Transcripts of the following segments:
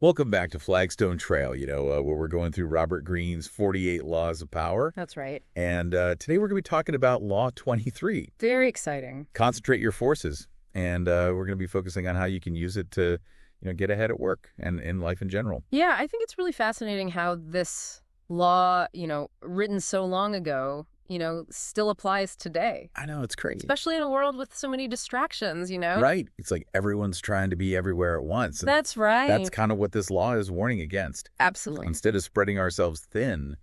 Welcome back to Flagstone Trail, where we're going through Robert Greene's 48 Laws of Power. That's right. And today we're going to be talking about Law 23. Very exciting. Concentrate your forces. And we're going to be focusing on how you can use it to, get ahead at work and in life in general. Yeah, I think it's really fascinating how this law, written so long ago, still applies today. I know, it's crazy. Especially in a world with so many distractions, Right. It's like everyone's trying to be everywhere at once. And that's right. that's kind of what this law is warning against. Absolutely. Instead of spreading ourselves thin,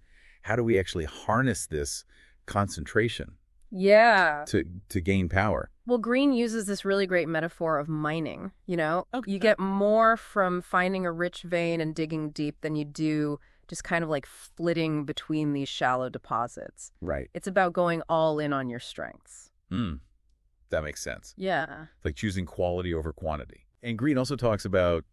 how do we actually harness this concentration? Yeah. To gain power. Well, Greene uses this really great metaphor of mining, Okay. You get more from finding a rich vein and digging deep than you do just kind of like flitting between these shallow deposits. Right. It's about going all in on your strengths. That makes sense. Yeah. Like choosing quality over quantity. And Greene also talks about,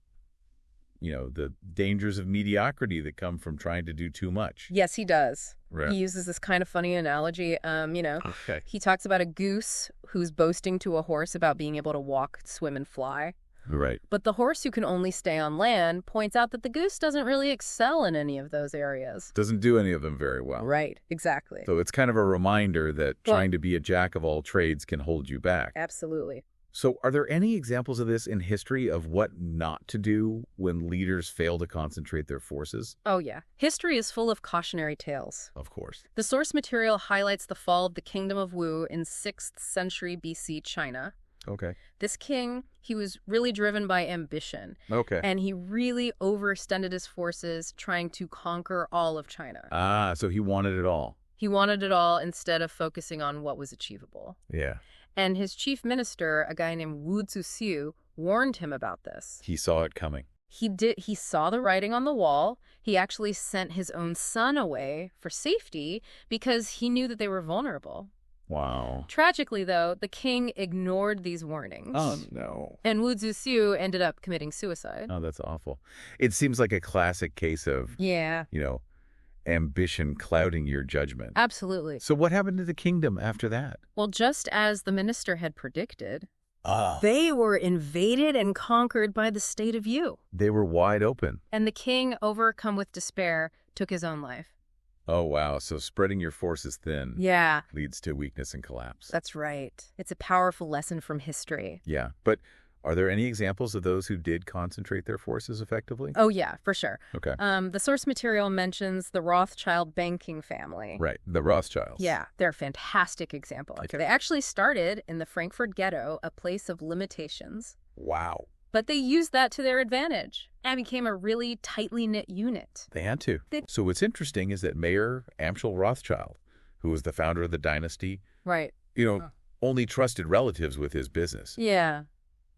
the dangers of mediocrity that come from trying to do too much. Yes, he does. Right. He uses this kind of funny analogy. Okay. He talks about a goose who's boasting to a horse about being able to walk, swim, and fly. Right. But the horse who can only stay on land points out that the goose doesn't really excel in any of those areas. Doesn't do any of them very well. Right, exactly. So it's kind of a reminder that Well, trying to be a jack of all trades can hold you back. Absolutely. So are there any examples of this in history of what not to do when leaders fail to concentrate their forces? Oh, yeah. History is full of cautionary tales. Of course. The source material highlights the fall of the Kingdom of Wu in 6th century BC China. Okay. This king, he was really driven by ambition. Okay. And he really overextended his forces trying to conquer all of China. So he wanted it all. He wanted it all instead of focusing on what was achievable. Yeah. And his chief minister, a guy named Wu Zisiu, warned him about this. He saw it coming. He saw the writing on the wall. He actually sent his own son away for safety because he knew that they were vulnerable. Wow. Tragically, though, the king ignored these warnings. Oh, no. And Wu Zisiu ended up committing suicide. Oh, that's awful. It seems like a classic case of, Yeah. ambition clouding your judgment. Absolutely. So what happened to the kingdom after that? Well, just as the minister had predicted, Ah. they were invaded and conquered by the state of Yu. They were wide open. And the king, overcome with despair, took his own life. Oh, wow. So spreading your forces thin Yeah, leads to weakness and collapse. that's right. It's a powerful lesson from history. Yeah. But are there any examples of those who did concentrate their forces effectively? Oh, yeah, for sure. Okay. The source material mentions the Rothschild banking family. Right. The Rothschilds. Yeah, they're a fantastic example. Okay. They actually started in the Frankfurt ghetto, a place of limitations. Wow. But they used that to their advantage and became a really tightly knit unit. They had to. So what's interesting is that Mayor Amschel Rothschild, who was the founder of the dynasty, Right. only trusted relatives with his business Yeah.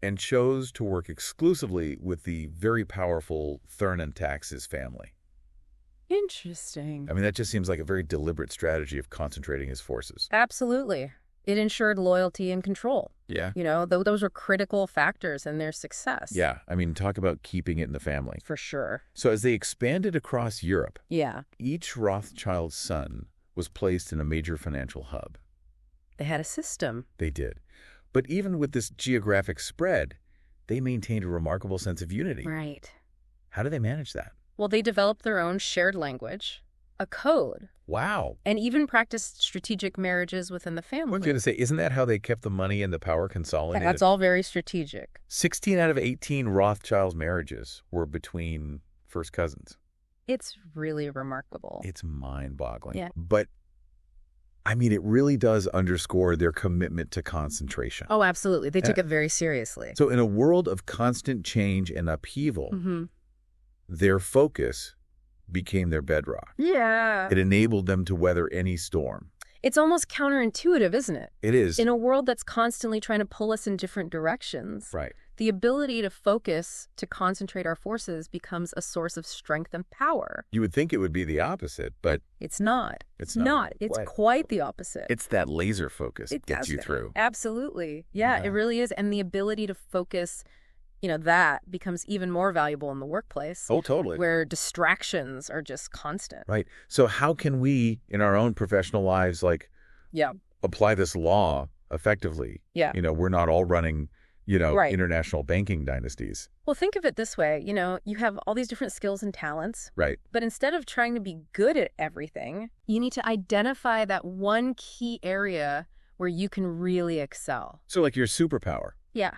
and chose to work exclusively with the very powerful Thurn and Tax's family. Interesting. I mean, that just seems like a very deliberate strategy of concentrating his forces. Absolutely. It ensured loyalty and control. Yeah. Those were critical factors in their success. Yeah. I mean, talk about keeping it in the family. For sure. So as they expanded across Europe, Yeah. each Rothschild's son was placed in a major financial hub. They had a system. They did. But even with this geographic spread, they maintained a remarkable sense of unity. Right. How do they manage that? Well, they developed their own shared language, a code, Wow. and even practiced strategic marriages within the family. I was going to say, isn't that how they kept the money and the power consolidated? That's all very strategic. 16 out of 18 Rothschild's marriages were between first cousins. It's really remarkable. It's mind-boggling. Yeah. But, I mean, it really does underscore their commitment to concentration. Oh, absolutely. They took it very seriously. So in a world of constant change and upheaval, their focus became their bedrock. Yeah. It enabled them to weather any storm. It's almost counterintuitive, isn't it? It is. In a world that's constantly trying to pull us in different directions, Right. the ability to focus, to concentrate our forces becomes a source of strength and power. You would think it would be the opposite, but It's not. It's It's not. not. It's quite the opposite. it's that laser focus It gets does you that. through. Absolutely. Yeah, Yeah. it really is. And the ability to focus, that becomes even more valuable in the workplace. Oh, totally. Where distractions are just constant. Right. So how can we, in our own professional lives, Yeah. apply this law effectively? Yeah. We're not all running Right. international banking dynasties. Well, think of it this way. You have all these different skills and talents, Right. but instead of trying to be good at everything, you need to identify that one key area where you can really excel. So like your superpower. Yeah.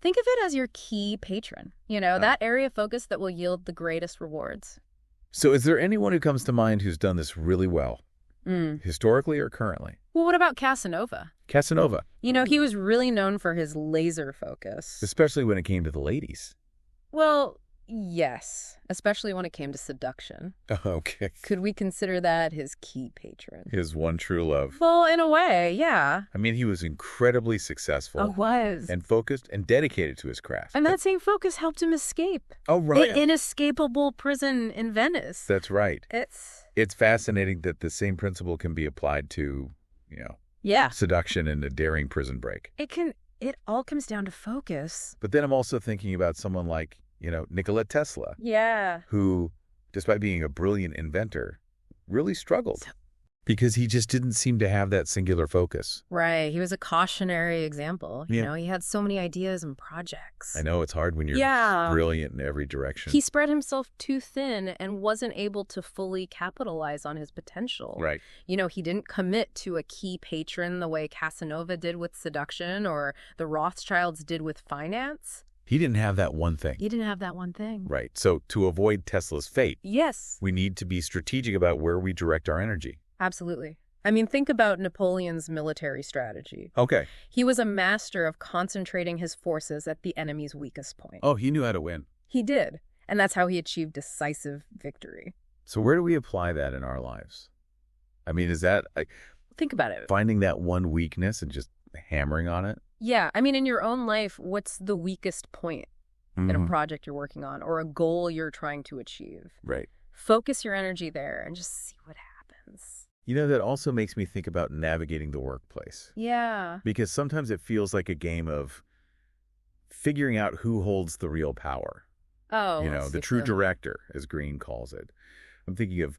Think of it as your key patron, that area of focus that will yield the greatest rewards. So is there anyone who comes to mind who's done this really well, historically or currently? Well, what about Casanova? Casanova. He was really known for his laser focus. Especially when it came to the ladies. Well, yes, especially when it came to seduction. Okay. Could we consider that his key patron? His one true love. Well, in a way, yeah. I mean, he was incredibly successful. Oh, was. And focused and dedicated to his craft. And that same focus helped him escape. Oh, right. The inescapable prison in Venice. That's right. It's fascinating that the same principle can be applied to, yeah, seduction and a daring prison break. It all comes down to focus. But then I'm also thinking about someone like, Nikola Tesla. Yeah. Who, despite being a brilliant inventor, really struggled because he just didn't seem to have that singular focus. Right. He was a cautionary example. Yeah. He had so many ideas and projects. I know it's hard when you're brilliant in every direction. He spread himself too thin and wasn't able to fully capitalize on his potential. Right. He didn't commit to a key patron the way Casanova did with seduction or the Rothschilds did with finance. He didn't have that one thing. He didn't have that one thing. Right. So to avoid Tesla's fate, yes, we need to be strategic about where we direct our energy. Absolutely. I mean, think about Napoleon's military strategy. Okay. He was a master of concentrating his forces at the enemy's weakest point. Oh, he knew how to win. He did. And that's how he achieved decisive victory. So where do we apply that in our lives? I mean, is that think about it. Finding that one weakness and just hammering on it? Yeah. I mean, in your own life, what's the weakest point in a project you're working on or a goal you're trying to achieve? Right. Focus your energy there and just see what happens. That also makes me think about navigating the workplace. Yeah. Because sometimes it feels like a game of figuring out who holds the real power. Oh. The true director, as Greene calls it. I'm thinking of,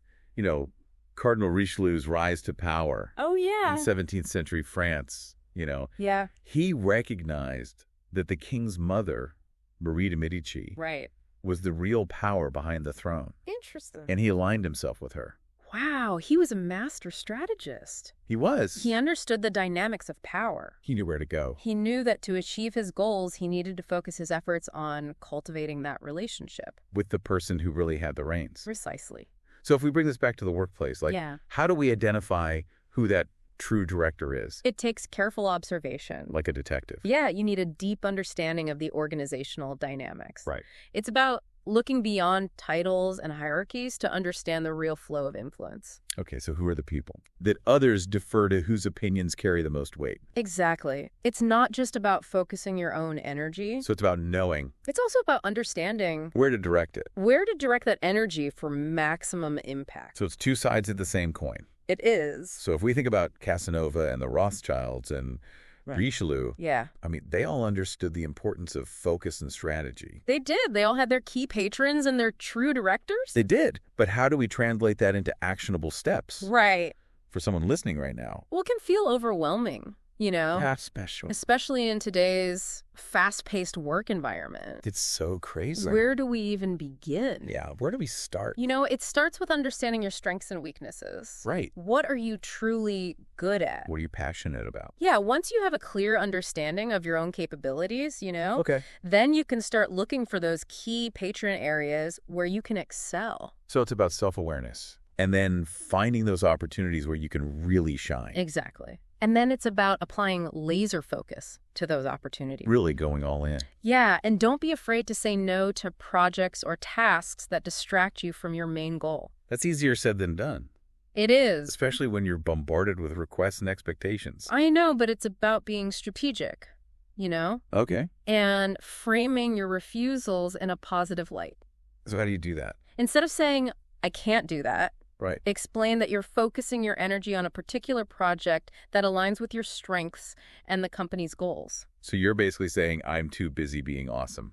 Cardinal Richelieu's rise to power. Oh, yeah. In 17th century France, Yeah. He recognized that the king's mother, Marie de Medici, right, was the real power behind the throne. Interesting. And he aligned himself with her. Wow, he was a master strategist. He was. He understood the dynamics of power. He knew where to go. He knew that to achieve his goals, he needed to focus his efforts on cultivating that relationship. With the person who really had the reins. Precisely. So if we bring this back to the workplace, how do we identify who that true director is? It takes careful observation. Like a detective. Yeah, you need a deep understanding of the organizational dynamics. Right. It's about looking beyond titles and hierarchies to understand the real flow of influence. Okay, so who are the people that others defer to, whose opinions carry the most weight? Exactly. It's not just about focusing your own energy. So it's about knowing. It's also about understanding where to direct it. Where to direct that energy for maximum impact. So it's two sides of the same coin. It is. So if we think about Casanova and the Rothschilds and Richelieu, yeah, I mean, they all understood the importance of focus and strategy. They did. They all had their key patrons and their true directors. They did. But how do we translate that into actionable steps? Right. For someone listening right now. Well, it can feel overwhelming, Yeah, especially in today's fast-paced work environment. It's so crazy. Where do we even begin? Yeah, where do we start? It starts with understanding your strengths and weaknesses. Right. What are you truly good at? What are you passionate about? Yeah, once you have a clear understanding of your own capabilities, Okay. then you can start looking for those key patron areas where you can excel. So it's about self-awareness and then finding those opportunities where you can really shine. Exactly. And then it's about applying laser focus to those opportunities. Really going all in. Yeah, and don't be afraid to say no to projects or tasks that distract you from your main goal. That's easier said than done. It is. Especially when you're bombarded with requests and expectations. I know, but it's about being strategic, Okay. And framing your refusals in a positive light. So how do you do that? Instead of saying, I can't do that, right, explain that you're focusing your energy on a particular project that aligns with your strengths and the company's goals. So you're basically saying, I'm too busy being awesome.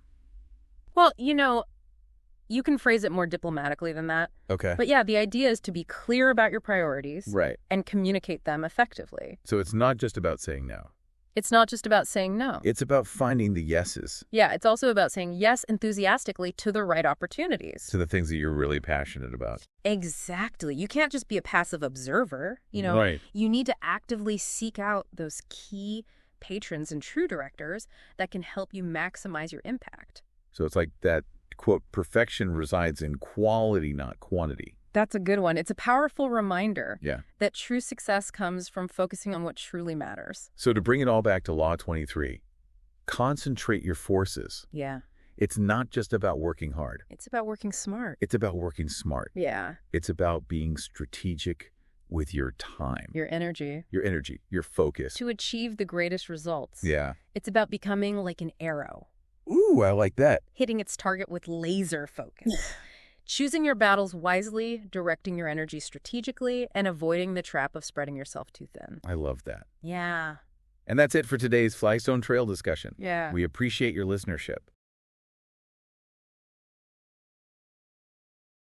Well, you can phrase it more diplomatically than that. Okay. But yeah, the idea is to be clear about your priorities. Right. And communicate them effectively. So it's not just about saying no. It's not just about saying no. It's about finding the yeses Yeah, it's also about saying yes enthusiastically to the right opportunities. to the things that you're really passionate about. Exactly. You can't just be a passive observer. Right. You need to actively seek out those key patrons and true directors that can help you maximize your impact. So it's like that, quote, perfection resides in quality, not quantity. That's a good one. It's a powerful reminder Yeah. that true success comes from focusing on what truly matters. So to bring it all back to Law 23, concentrate your forces. Yeah. It's not just about working hard. It's about working smart. It's about working smart. Yeah. It's about being strategic with your time, Your energy. your focus. To achieve the greatest results. Yeah. It's about becoming like an arrow, Ooh, I like that. hitting its target with laser focus. Choosing your battles wisely, directing your energy strategically, and avoiding the trap of spreading yourself too thin. I love that. Yeah. And that's it for today's Flagstone Trail discussion. Yeah. We appreciate your listenership.